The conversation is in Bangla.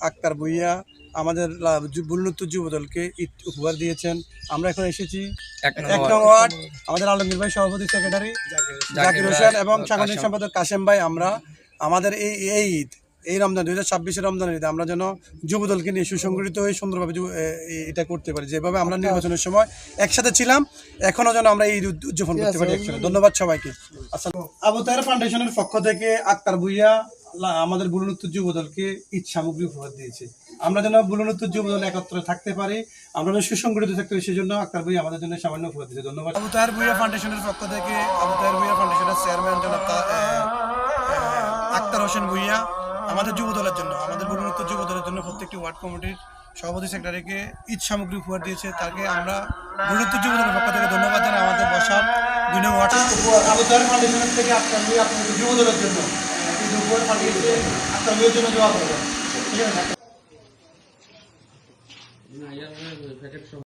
আক্তার ভুইয়া আমাদের বুলনুত্তর যুবদলকে ঈদ উপহার দিয়েছেন। আমরা এখন এসেছি ১ নং ওয়ার্ড, আমাদের আলমগীর ভাই সভাপতি, সেক্রেটারি জাকির হোসেন এবং সাংগঠনিক সম্পাদক কাশেম ভাই। আমরা আমাদের এই ঈদ, এই রমজান 2026-এর রমজানের ঈদ আমরা যেন যুবদলকে নিয়ে সুসংগঠিত হয়ে সুন্দরভাবে এটা করতে পারি। যেভাবে আমরা নির্বাচনের সময় একসাথে ছিলাম, এখনও যেন আমরা ঈদ উদযাপন করতে পারি একসাথে। ধন্যবাদ সবাইকে। আবু তাহের ফাউন্ডেশনের পক্ষ থেকে আক্তার ভুইয়া আমাদের বুলনুত্তর যুবদলকে ঈদ সামগ্রী উপহার দিয়েছে। আমরা যেন বুলনুত্তর যুবদল একত্রে থাকতে পারি, আমরা যেন সুসংগঠিত থাকতে পারি, সেই জন্য আক্তার ভুইয়া আমাদের জন্য সামান্য উপহার দিয়েছে। ধন্যবাদ। আবু তাহের ভুইয়া ফাউন্ডেশনের পক্ষ থেকে আবু তাহের ভুইয়া ফাউন্ডেশনের চেয়ারম্যান জনাব আক্তার হোসেন ভুইয়া আমাদের যুবদলের জন্য, আমাদের বুলনুত্তর যুবদলের জন্য প্রত্যেকটি ওয়ার্ড কমিটির সভাপতি সেক্রেটারিকে ঈদ সামগ্রী উপহার দিয়েছে। তাকে আমরা বুলনুত্তর যুবদলের পক্ষ থেকে ধন্যবাদ জানাই। আমাদের বসার বিভিন্ন ওয়ার্ড আবু তাহের ফাউন্ডেশনের থেকে আক্তার ভুইয়া আপনাদের যুবদলের জন্য ঈদ উপহার পাঠিয়েছে। আক্তার ভুইয়ার জন্য জবাব হবে, ঠিক আছে।